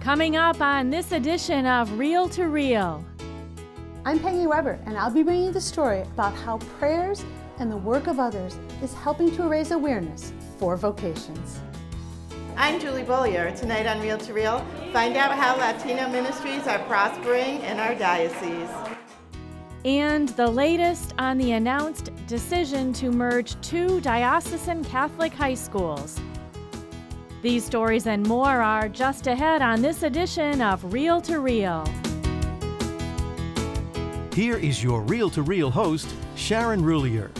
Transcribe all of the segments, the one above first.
Coming up on this edition of Reel to Reel. I'm Peggy Weber, and I'll be bringing you the story about how prayers and the work of others is helping to raise awareness for vocations. I'm Julie Bollier. Tonight on Reel to Reel, find out how Latino ministries are prospering in our diocese. And the latest on the announced decision to merge 2 diocesan Catholic high schools. These stories and more are just ahead on this edition of Reel to Reel. Here is your Reel to Reel host, Sharon Roulier.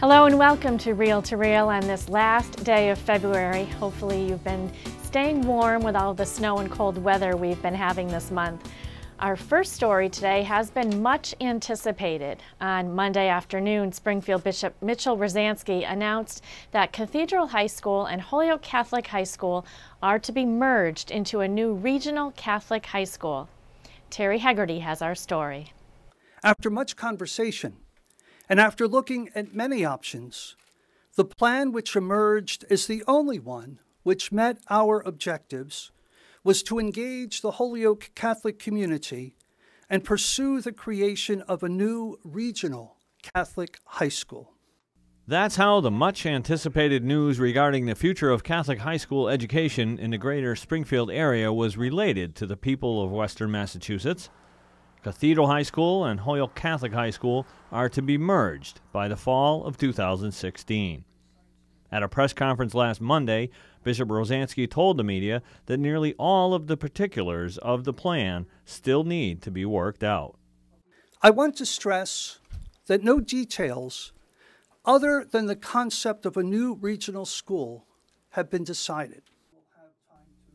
Hello and welcome to Reel on this last day of February. Hopefully you've been staying warm with all the snow and cold weather we've been having this month. Our first story today has been much anticipated. On Monday afternoon, Springfield Bishop Mitchell Rosansky announced that Cathedral High School and Holyoke Catholic High School are to be merged into a new regional Catholic high school. Terry Hegarty has our story. After much conversation, and after looking at many options, the plan which emerged as the only one which met our objectives was to engage the Holyoke Catholic community and pursue the creation of a new regional Catholic high school. That's how the much-anticipated news regarding the future of Catholic high school education in the greater Springfield area was related to the people of Western Massachusetts. Cathedral High School and Holyoke Catholic High School are to be merged by the fall of 2016. At a press conference last Monday, Bishop Rosansky told the media that nearly all of the particulars of the plan still need to be worked out. I want to stress that no details other than the concept of a new regional school have been decided.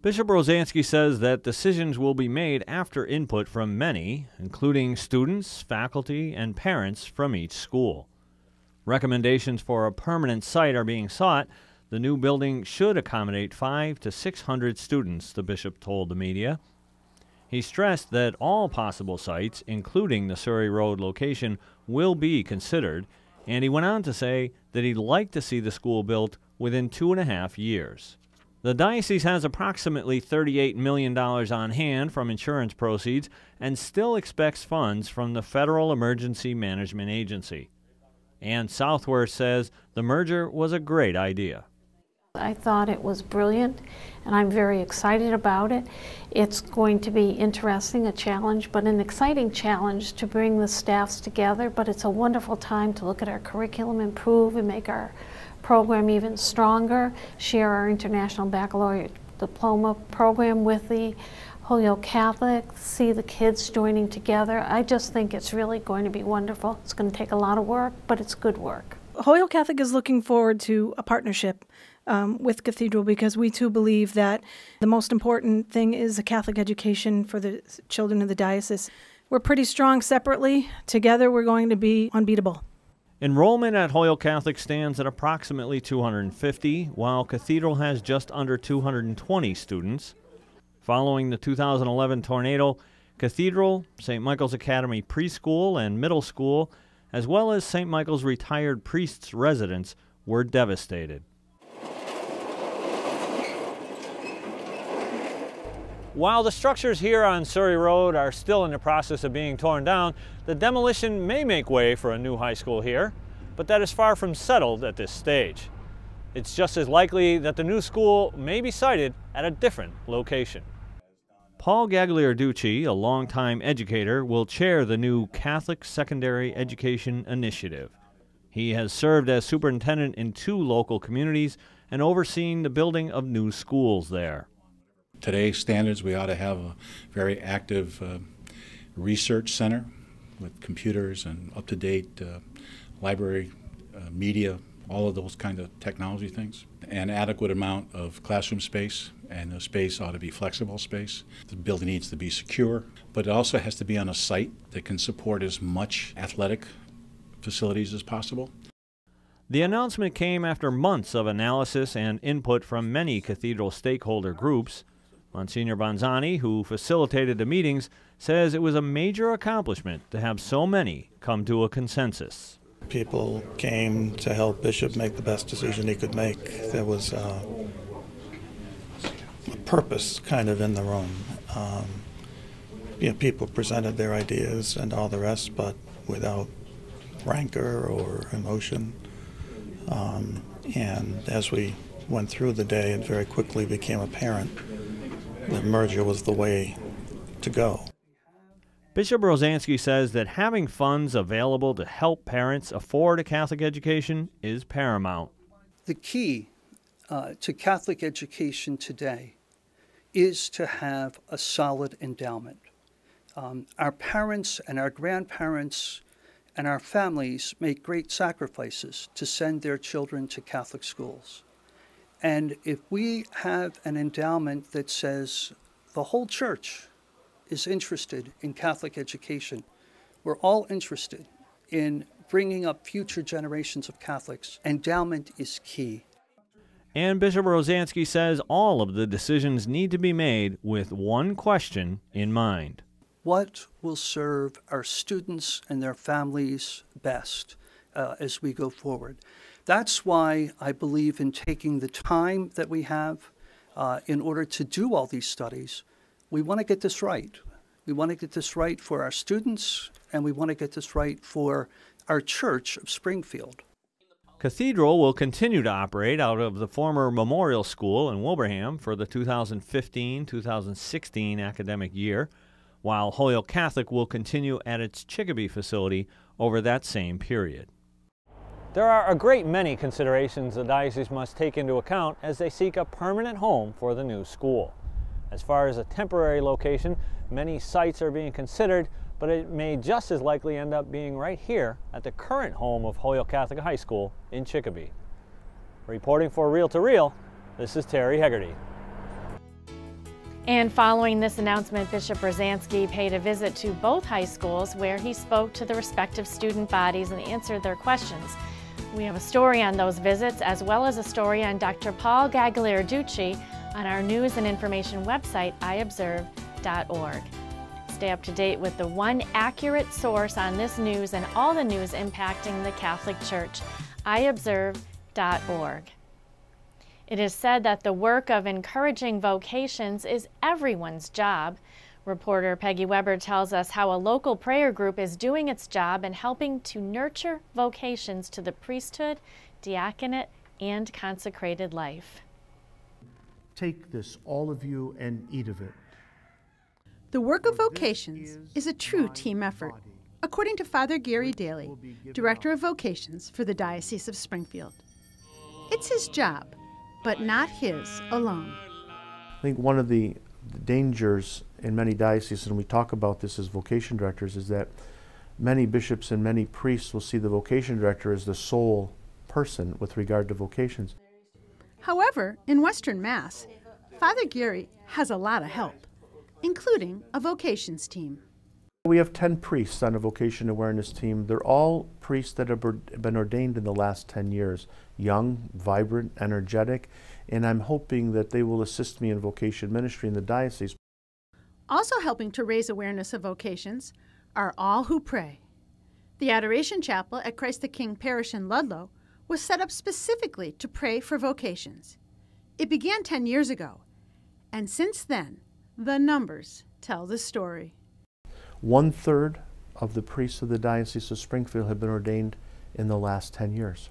Bishop Rosansky says that decisions will be made after input from many, including students, faculty, and parents from each school. Recommendations for a permanent site are being sought. The new building should accommodate 500 to 600 students, the bishop told the media. He stressed that all possible sites, including the Surrey Road location, will be considered, and he went on to say that he'd like to see the school built within 2.5 years. The diocese has approximately $38 million on hand from insurance proceeds and still expects funds from the Federal Emergency Management Agency. Ann Southworth says the merger was a great idea. I thought it was brilliant, and I'm very excited about it. It's going to be interesting, a challenge, but an exciting challenge to bring the staffs together, but it's a wonderful time to look at our curriculum, improve, and make our program even stronger, share our International Baccalaureate Diploma program with the Holyoke Catholic, see the kids joining together. I just think it's really going to be wonderful. It's going to take a lot of work, but it's good work. Holyoke Catholic is looking forward to a partnership with Cathedral because we too believe that the most important thing is a Catholic education for the children of the diocese. We're pretty strong separately. Together we're going to be unbeatable. Enrollment at Holyoke Catholic stands at approximately 250, while Cathedral has just under 220 students. Following the 2011 tornado, Cathedral, St. Michael's Academy Preschool and Middle School, as well as St. Michael's Retired Priests residence, were devastated. While the structures here on Surrey Road are still in the process of being torn down, the demolition may make way for a new high school here, but that is far from settled at this stage. It's just as likely that the new school may be sited at a different location. Paul Gagliarducci, a longtime educator, will chair the new Catholic Secondary Education Initiative. He has served as superintendent in 2 local communities and overseen the building of new schools there. Today's standards, we ought to have a very active research center with computers and up-to-date library, media, all of those kind of technology things. An adequate amount of classroom space, and the space ought to be flexible space. The building needs to be secure, but it also has to be on a site that can support as much athletic facilities as possible. The announcement came after months of analysis and input from many Cathedral stakeholder groups. Monsignor Bonzani, who facilitated the meetings, says it was a major accomplishment to have so many come to a consensus. People came to help Bishop make the best decision he could make. There was a purpose kind of in the room. People presented their ideas and all the rest, but without rancor or emotion. And as we went through the day, it very quickly became apparent that merger was the way to go. Bishop Rosansky says that having funds available to help parents afford a Catholic education is paramount. The key to Catholic education today is to have a solid endowment. Our parents and our grandparents and our families make great sacrifices to send their children to Catholic schools. And if we have an endowment that says the whole church is interested in Catholic education, we're all interested in bringing up future generations of Catholics, endowment is key. And Bishop Rosansky says all of the decisions need to be made with one question in mind. What will serve our students and their families best as we go forward? That's why I believe in taking the time that we have in order to do all these studies. We want to get this right. We want to get this right for our students, and we want to get this right for our Church of Springfield. Cathedral will continue to operate out of the former Memorial School in Wilbraham for the 2015-2016 academic year, while Holyoke Catholic will continue at its Chicopee facility over that same period. There are a great many considerations the diocese must take into account as they seek a permanent home for the new school. As far as a temporary location, many sites are being considered, but it may just as likely end up being right here at the current home of Holyoke Catholic High School in Chicopee. Reporting for Reel to Reel, this is Terry Hegarty. And following this announcement, Bishop Rosansky paid a visit to both high schools where he spoke to the respective student bodies and answered their questions. We have a story on those visits, as well as a story on Dr. Paul Gagliarducci on our news and information website, iobserve.org. Stay up to date with the one accurate source on this news and all the news impacting the Catholic Church, iobserve.org. It is said that the work of encouraging vocations is everyone's job. Reporter Peggy Weber tells us how a local prayer group is doing its job in helping to nurture vocations to the priesthood, diaconate, and consecrated life. Take this, all of you, and eat of it. The work of vocations is a true team effort, according to Father Gary Daly, Director of Vocations for the Diocese of Springfield. It's his job, but not his alone. I think one of the dangers in many dioceses, and we talk about this as vocation directors, is that many bishops and many priests will see the vocation director as the sole person with regard to vocations. However, in Western Mass, Father Gary has a lot of help, including a vocations team. We have 10 priests on a vocation awareness team. They're all priests that have been ordained in the last 10 years. Young, vibrant, energetic, and I'm hoping that they will assist me in vocation ministry in the diocese. Also helping to raise awareness of vocations are all who pray. The Adoration Chapel at Christ the King Parish in Ludlow was set up specifically to pray for vocations. It began 10 years ago, and since then, the numbers tell the story. 1/3 of the priests of the Diocese of Springfield have been ordained in the last 10 years.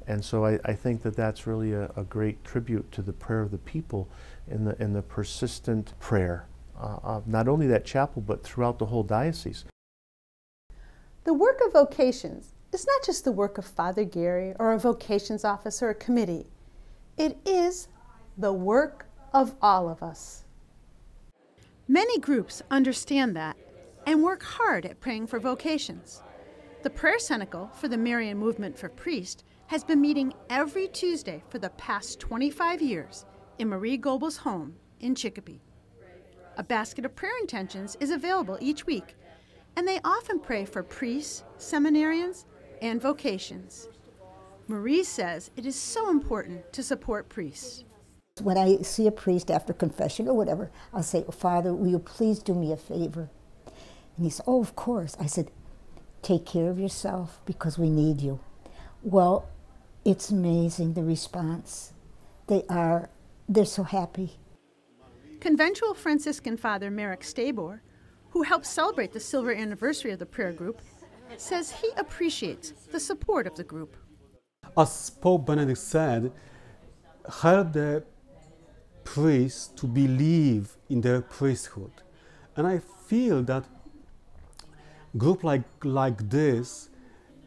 And so I think that that's really a great tribute to the prayer of the people in the persistent prayer of not only that chapel, but throughout the whole diocese. The work of vocations is not just the work of Father Gary or a vocations office or a committee. It is the work of all of us. Many groups understand that and work hard at praying for vocations. The Prayer Cenacle for the Marian Movement for Priests has been meeting every Tuesday for the past 25 years in Marie Goebel's home in Chicopee. A basket of prayer intentions is available each week, and they often pray for priests, seminarians, and vocations. Marie says it is so important to support priests. When I see a priest after confession or whatever, I'll say, "Father, will you please do me a favor?" And he said, "Oh, of course." I said, "Take care of yourself because we need you." Well, it's amazing, the response. They're so happy. Conventual Franciscan Father Merrick Stabor, who helped celebrate the silver anniversary of the prayer group, says he appreciates the support of the group. As Pope Benedict said, help the priests to believe in their priesthood. And I feel that group like this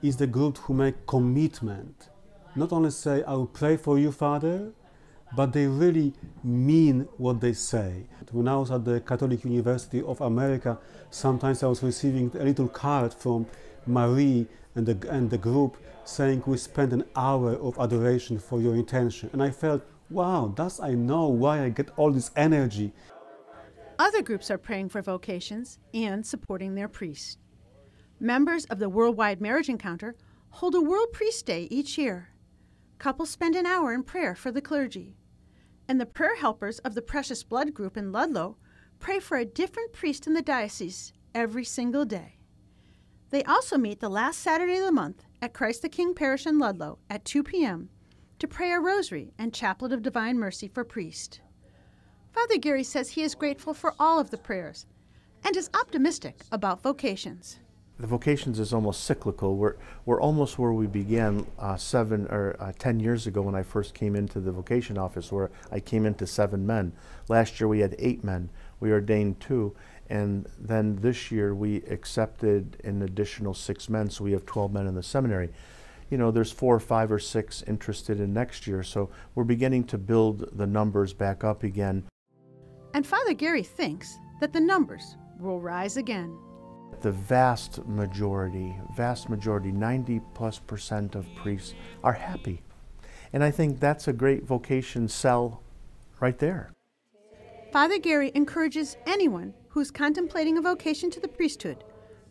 is the group who make commitment. Not only say, I will pray for you, Father, but they really mean what they say. When I was at the Catholic University of America, sometimes I was receiving a little card from Marie and the group saying, we spent an hour of adoration for your intention. And I felt, wow, I know why I get all this energy. Other groups are praying for vocations and supporting their priests. Members of the Worldwide Marriage Encounter hold a World Priest Day each year. Couples spend an hour in prayer for the clergy. And the prayer helpers of the Precious Blood group in Ludlow pray for a different priest in the diocese every single day. They also meet the last Saturday of the month at Christ the King Parish in Ludlow at 2 p.m. to pray a rosary and chaplet of divine mercy for priests. Father Gary says he is grateful for all of the prayers and is optimistic about vocations. The vocations is almost cyclical. We're almost where we began 7 or 10 years ago when I first came into the vocation office, where I came into 7 men. Last year we had 8 men. We ordained 2. And then this year we accepted an additional 6 men, so we have 12 men in the seminary. You know, there's 4 or 5 or 6 interested in next year, so we're beginning to build the numbers back up again. And Father Gary thinks that the numbers will rise again. The vast majority, 90+% of priests are happy. And I think that's a great vocation sell right there. Father Gary encourages anyone who's contemplating a vocation to the priesthood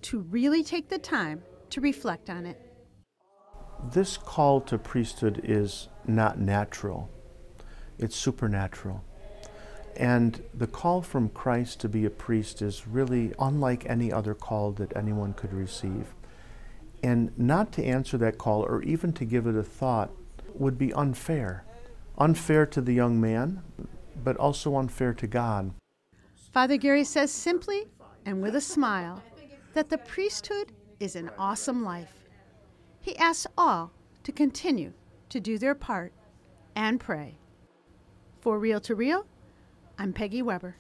to really take the time to reflect on it. This call to priesthood is not natural. It's supernatural. And the call from Christ to be a priest is really unlike any other call that anyone could receive. And not to answer that call or even to give it a thought would be unfair. Unfair to the young man, but also unfair to God. Father Gary says simply and with a smile that the priesthood is an awesome life. He asks all to continue to do their part and pray. For Reel to Reel, I'm Peggy Weber.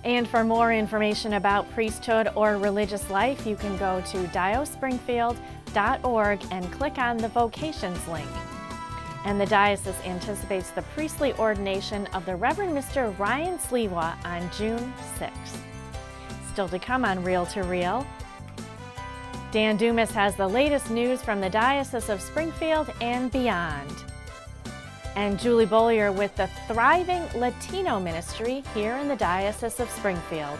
And for more information about priesthood or religious life, you can go to diospringfield.org and click on the vocations link. And the diocese anticipates the priestly ordination of the Reverend Mr. Ryan Sliwa on June 6th. Still to come on Reel to Reel, Dan Dumas has the latest news from the Diocese of Springfield and beyond. And Julie Bollier with the thriving Latino ministry here in the Diocese of Springfield.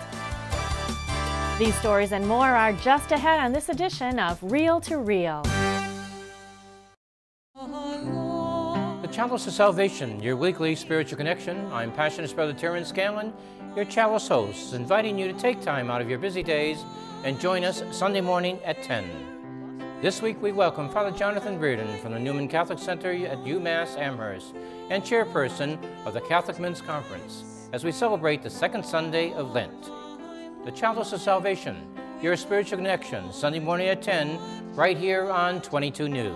These stories and more are just ahead on this edition of Reel to Reel. The Chalice of Salvation, your weekly spiritual connection. I'm Passionist Brother Terrence Scanlon, your Chalice host, inviting you to take time out of your busy days and join us Sunday morning at 10. This week we welcome Father Jonathan Reardon from the Newman Catholic Center at UMass Amherst and chairperson of the Catholic Men's Conference as we celebrate the second Sunday of Lent. The Chalice of Salvation, your spiritual connection, Sunday morning at 10, right here on 22 News.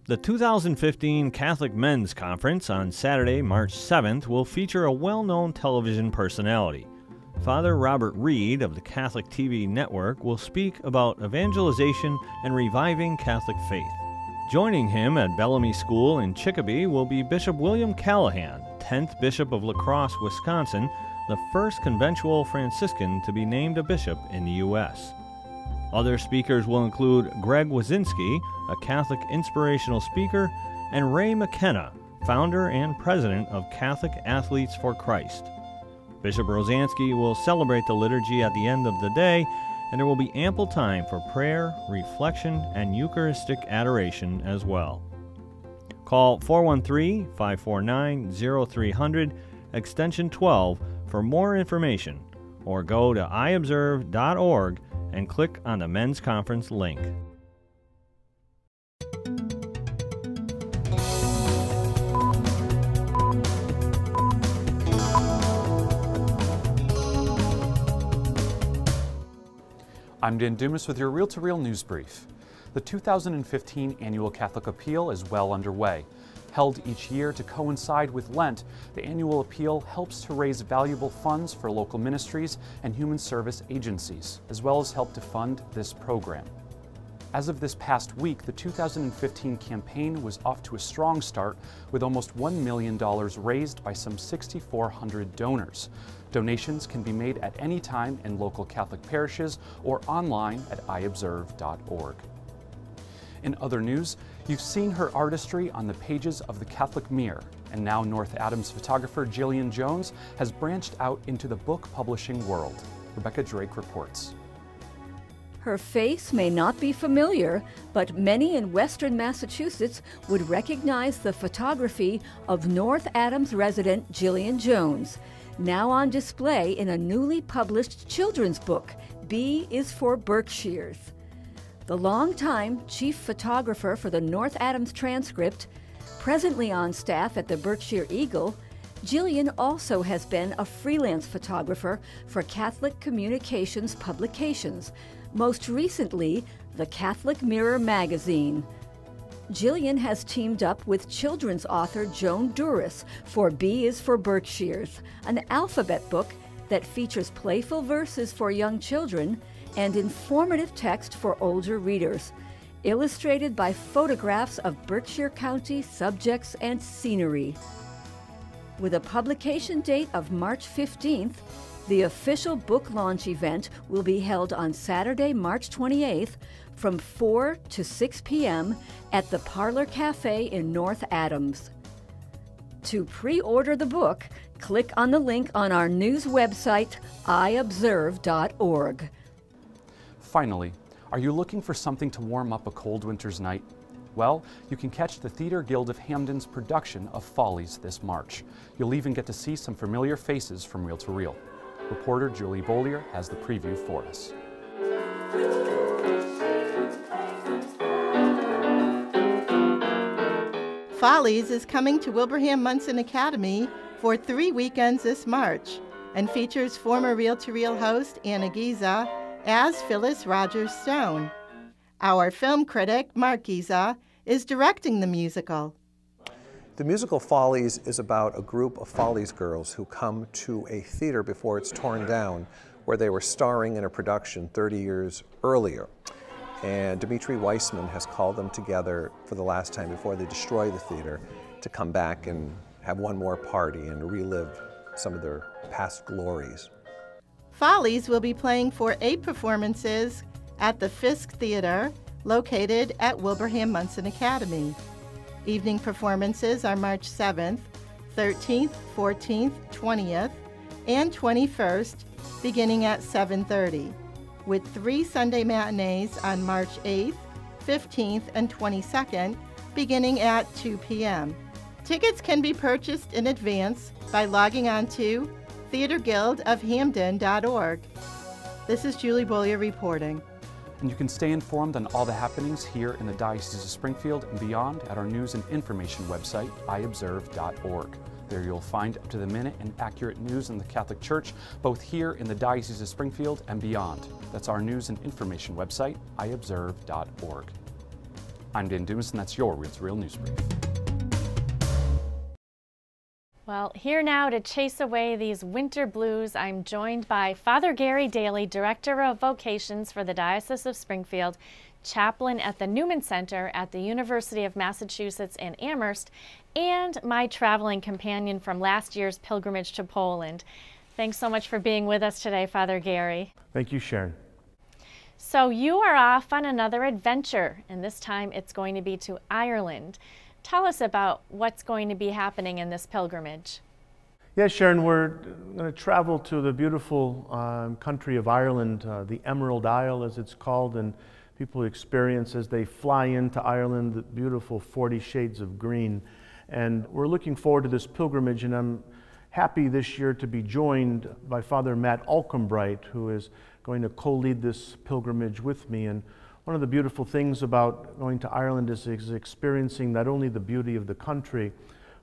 The 2015 Catholic Men's Conference on Saturday, March 7th will feature a well-known television personality. Father Robert Reed of the Catholic TV Network will speak about evangelization and reviving Catholic faith. Joining him at Bellamy School in Chicopee will be Bishop William Callahan, 10th Bishop of La Crosse, Wisconsin, the first conventual Franciscan to be named a bishop in the U.S. Other speakers will include Greg Wazinski, a Catholic inspirational speaker, and Ray McKenna, founder and president of Catholic Athletes for Christ. Bishop Rosansky will celebrate the liturgy at the end of the day, and there will be ample time for prayer, reflection, and Eucharistic adoration as well. Call 413-549-0300, extension 12, for more information, or go to iobserve.org and click on the Men's Conference link. I'm Dan Dumas with your Reel to Reel news brief. The 2015 Annual Catholic Appeal is well underway. Held each year to coincide with Lent, the annual appeal helps to raise valuable funds for local ministries and human service agencies, as well as help to fund this program. As of this past week, the 2015 campaign was off to a strong start with almost $1 million raised by some 6,400 donors. Donations can be made at any time in local Catholic parishes or online at iobserve.org. In other news, you've seen her artistry on the pages of the Catholic Mirror, and now North Adams photographer Jillian Jones has branched out into the book publishing world. Rebecca Drake reports. Her face may not be familiar, but many in Western Massachusetts would recognize the photography of North Adams resident Jillian Jones, now on display in a newly published children's book, B is for Berkshires. The longtime chief photographer for the North Adams Transcript, presently on staff at the Berkshire Eagle, Jillian also has been a freelance photographer for Catholic Communications publications, most recently the Catholic Mirror magazine. Jillian has teamed up with children's author Joan Duras for B is for Berkshires, an alphabet book that features playful verses for young children and informative text for older readers, illustrated by photographs of Berkshire County subjects and scenery. With a publication date of March 15th, the official book launch event will be held on Saturday, March 28th from 4 to 6 p.m. at the Parlor Cafe in North Adams. To pre-order the book, click on the link on our news website, iobserve.org. Finally, are you looking for something to warm up a cold winter's night? Well, you can catch the Theater Guild of Hamden's production of Follies this March. You'll even get to see some familiar faces from Reel to Reel. Reporter Julie Bollier has the preview for us. Follies is coming to Wilbraham Munson Academy for 3 weekends this March and features former Reel to Reel host Anna Giza as Phyllis Rogers Stone. Our film critic, Mark Giza, is directing the musical. The musical Follies is about a group of Follies girls who come to a theater before it's torn down, where they were starring in a production 30 years earlier. And Dimitri Weissman has called them together for the last time before they destroy the theater to come back and have one more party and relive some of their past glories. Follies will be playing for 8 performances at the Fisk Theater, located at Wilbraham Munson Academy. Evening performances are March 7th, 13th, 14th, 20th, and 21st, beginning at 7:30, with 3 Sunday matinees on March 8th, 15th, and 22nd, beginning at 2 p.m. Tickets can be purchased in advance by logging on to theaterguildofhamden.org. This is Julie Bollier reporting. And you can stay informed on all the happenings here in the Diocese of Springfield and beyond at our news and information website, iobserve.org. There you'll find up-to-the-minute and accurate news in the Catholic Church, both here in the Diocese of Springfield and beyond. That's our news and information website, iobserve.org. I'm Dan Dumas, and that's your Reel to Reel news brief. Well, here now to chase away these winter blues, I'm joined by Father Gary Daly, Director of Vocations for the Diocese of Springfield, chaplain at the Newman Center at the University of Massachusetts in Amherst, and my traveling companion from last year's pilgrimage to Poland. Thanks so much for being with us today, Father Gary. Thank you, Sharon. So you are off on another adventure, and this time it's going to be to Ireland. Tell us about what's going to be happening in this pilgrimage. Yes, Sharon, we're going to travel to the beautiful country of Ireland, the Emerald Isle as it's called, and people experience as they fly into Ireland the beautiful 40 shades of green. And we're looking forward to this pilgrimage, and I'm happy this year to be joined by Father Matt Alcombright, who is going to co-lead this pilgrimage with me. And one of the beautiful things about going to Ireland is experiencing not only the beauty of the country,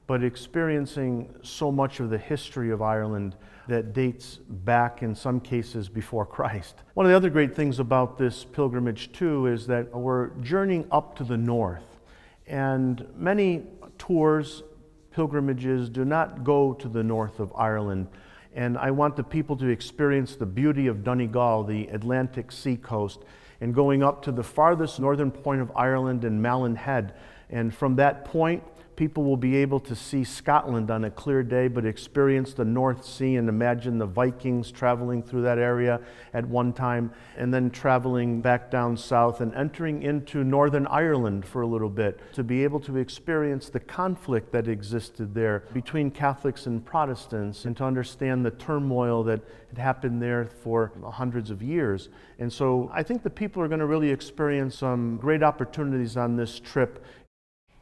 but experiencing so much of the history of Ireland that dates back in some cases before Christ. One of the other great things about this pilgrimage too is that we're journeying up to the north, and many tours, pilgrimages do not go to the north of Ireland. And I want the people to experience the beauty of Donegal, the Atlantic Sea coast, and going up to the farthest northern point of Ireland in Malin Head. And from that point, people will be able to see Scotland on a clear day, but experience the North Sea and imagine the Vikings traveling through that area at one time, and then traveling back down south and entering into Northern Ireland for a little bit to be able to experience the conflict that existed there between Catholics and Protestants, and to understand the turmoil that had happened there for hundreds of years. And so I think the people are going to really experience some great opportunities on this trip.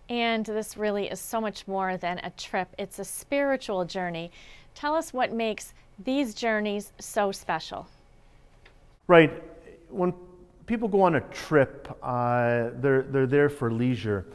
And this really is so much more than a trip. It's a spiritual journey. Tell us what makes these journeys so special. Right. When people go on a trip, they're there for leisure.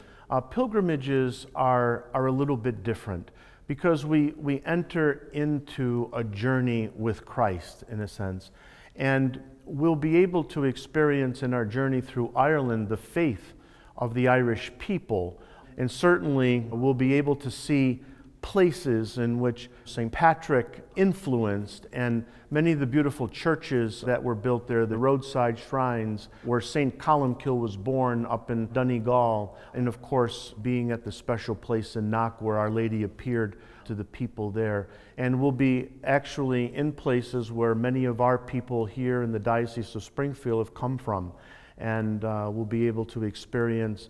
Pilgrimages are a little bit different because we enter into a journey with Christ, in a sense. And we'll be able to experience in our journey through Ireland the faith of the Irish people. And certainly we'll be able to see places in which St. Patrick influenced, and many of the beautiful churches that were built there, the roadside shrines where St. Columkill was born up in Donegal, and of course being at the special place in Knock where Our Lady appeared to the people there. And we'll be actually in places where many of our people here in the Diocese of Springfield have come from. And we'll be able to experience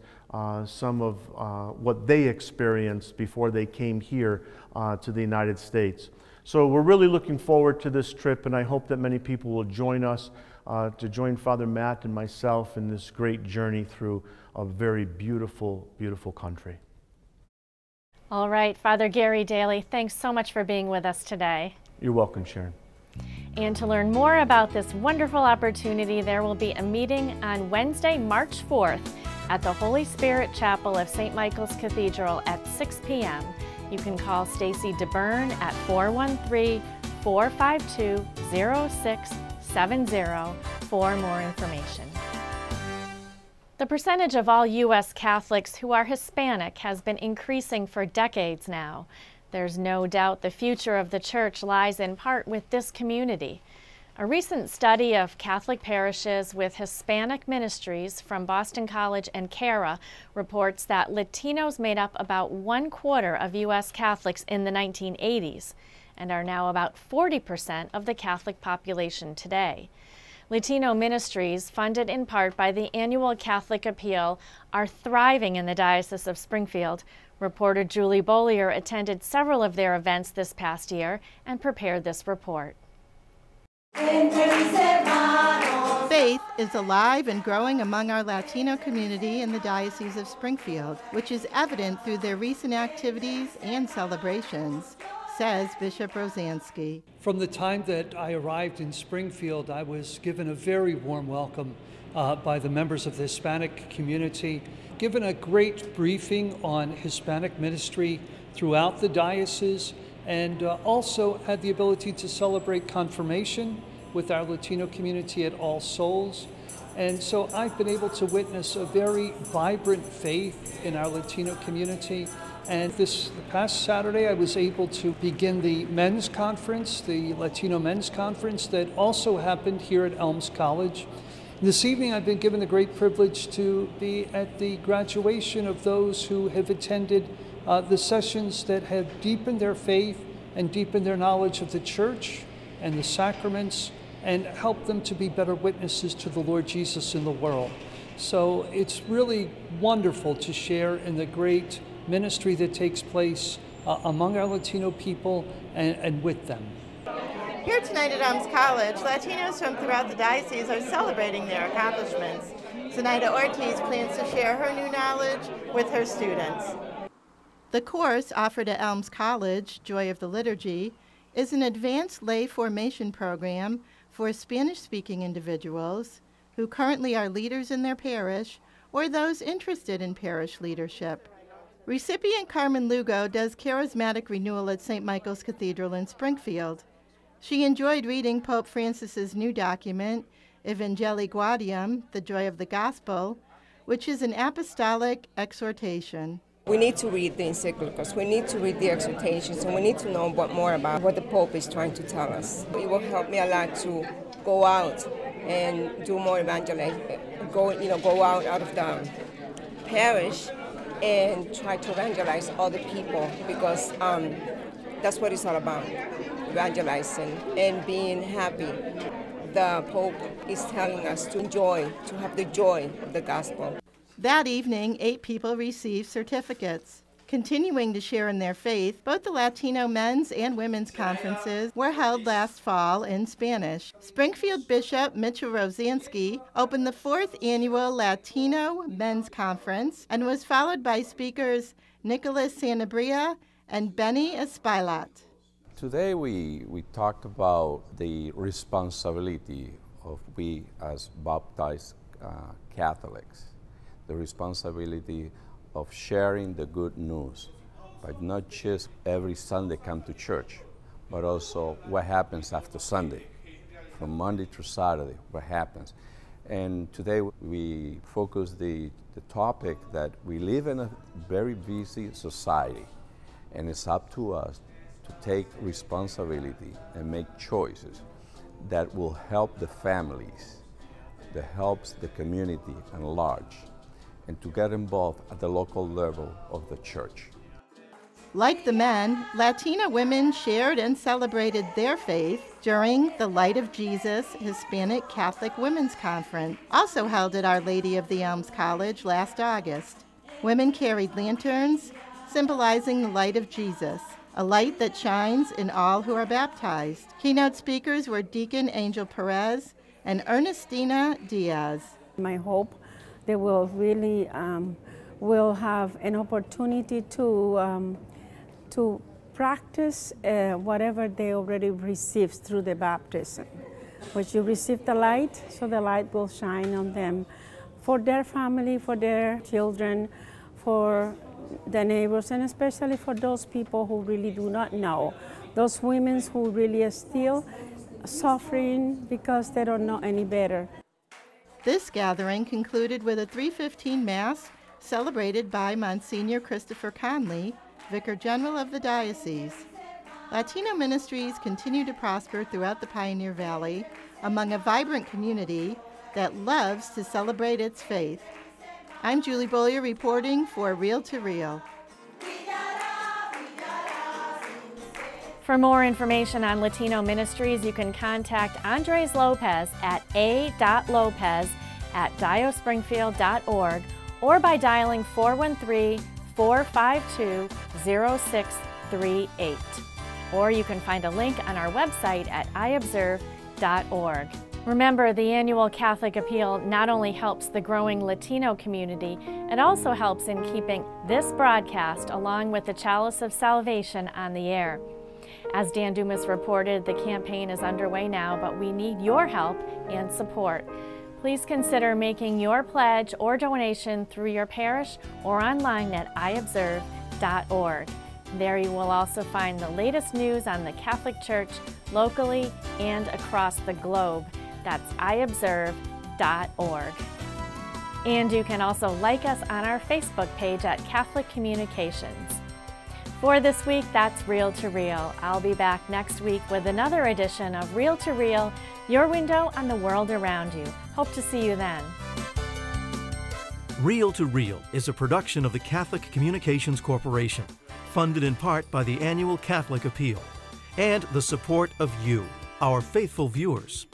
some of what they experienced before they came here to the United States. So we're really looking forward to this trip, and I hope that many people will join us to join Father Matt and myself in this great journey through a very beautiful, beautiful country. All right, Father Gary Daly, thanks so much for being with us today. You're welcome, Sharon. And to learn more about this wonderful opportunity, there will be a meeting on Wednesday, March 4th at the Holy Spirit Chapel of St. Michael's Cathedral at 6 p.m. You can call Stacy DeBurn at 413-452-0670 for more information. The percentage of all U.S. Catholics who are Hispanic has been increasing for decades now. There's no doubt the future of the Church lies in part with this community. A recent study of Catholic parishes with Hispanic ministries from Boston College and CARA reports that Latinos made up about 1/4 of U.S. Catholics in the 1980s and are now about 40% of the Catholic population today. Latino ministries, funded in part by the annual Catholic Appeal, are thriving in the Diocese of Springfield. Reporter Julie Bollier attended several of their events this past year and prepared this report. Faith is alive and growing among our Latino community in the Diocese of Springfield, which is evident through their recent activities and celebrations, says Bishop Rosansky. From the time that I arrived in Springfield, I was given a very warm welcome by the members of the Hispanic community, given a great briefing on Hispanic ministry throughout the diocese, and also had the ability to celebrate confirmation with our Latino community at All Souls. And so I've been able to witness a very vibrant faith in our Latino community. And this past Saturday, I was able to begin the men's conference, the Latino men's conference that also happened here at Elms College. This evening, I've been given the great privilege to be at the graduation of those who have attended the sessions that have deepened their faith and deepened their knowledge of the Church and the sacraments, and helped them to be better witnesses to the Lord Jesus in the world. So it's really wonderful to share in the great ministry that takes place among our Latino people and with them. Here tonight at Elms College, Latinos from throughout the diocese are celebrating their accomplishments. Zenaida Ortiz plans to share her new knowledge with her students. The course offered at Elms College, Joy of the Liturgy, is an advanced lay formation program for Spanish-speaking individuals who currently are leaders in their parish or those interested in parish leadership. Recipient Carmen Lugo does charismatic renewal at St. Michael's Cathedral in Springfield. She enjoyed reading Pope Francis's new document, Evangelii Gaudium, The Joy of the Gospel, which is an apostolic exhortation. We need to read the encyclicals, we need to read the exhortations, and we need to know more about what the Pope is trying to tell us. It will help me a lot to go out and do more evangelism, go out of the parish and try to evangelize other people, because that's what it's all about, evangelizing and being happy. The Pope is telling us to have the joy of the gospel. That evening, 8 people received certificates. Continuing to share in their faith, both the Latino men's and women's conferences were held last fall in Spanish. Springfield Bishop Mitchell Rosansky opened the 4th annual Latino Men's Conference and was followed by speakers Nicholas Sanabria and Benny Espilat. Today we talked about the responsibility of we as baptized Catholics, the responsibility of sharing the good news, but not just every Sunday come to church, but also what happens after Sunday, from Monday to Saturday, what happens. And today we focus the topic that we live in a very busy society, and it's up to us to take responsibility and make choices that will help the families, that helps the community at large, and to get involved at the local level of the church. Like the men, Latina women shared and celebrated their faith during the Light of Jesus Hispanic Catholic Women's Conference, also held at Our Lady of the Elms College last August. Women carried lanterns symbolizing the light of Jesus, a light that shines in all who are baptized. Keynote speakers were Deacon Angel Perez and Ernestina Diaz. My hope they will really will have an opportunity to practice whatever they already received through the baptism, which you receive the light, so the light will shine on them for their family, for their children, for the neighbors, and especially for those people who really do not know, those women who really are still suffering because they don't know any better. This gathering concluded with a 3:15 Mass celebrated by Monsignor Christopher Conley, Vicar General of the Diocese. Latino ministries continue to prosper throughout the Pioneer Valley among a vibrant community that loves to celebrate its faith. I'm Julie Beaulieu reporting for Reel to Reel. For more information on Latino ministries, you can contact Andres Lopez at a.lopez@diospringfield.org or by dialing 413-452-0638. Or you can find a link on our website at iobserve.org. Remember, the annual Catholic Appeal not only helps the growing Latino community, it also helps in keeping this broadcast along with the Chalice of Salvation on the air. As Dan Dumas reported, the campaign is underway now, but we need your help and support. Please consider making your pledge or donation through your parish or online at iobserve.org. There you will also find the latest news on the Catholic Church locally and across the globe. That's iobserve.org. And you can also like us on our Facebook page at Catholic Communications. For this week, that's Reel to Reel. I'll be back next week with another edition of Reel to Reel, your window on the world around you. Hope to see you then. Reel to Reel is a production of the Catholic Communications Corporation, funded in part by the annual Catholic Appeal, and the support of you, our faithful viewers.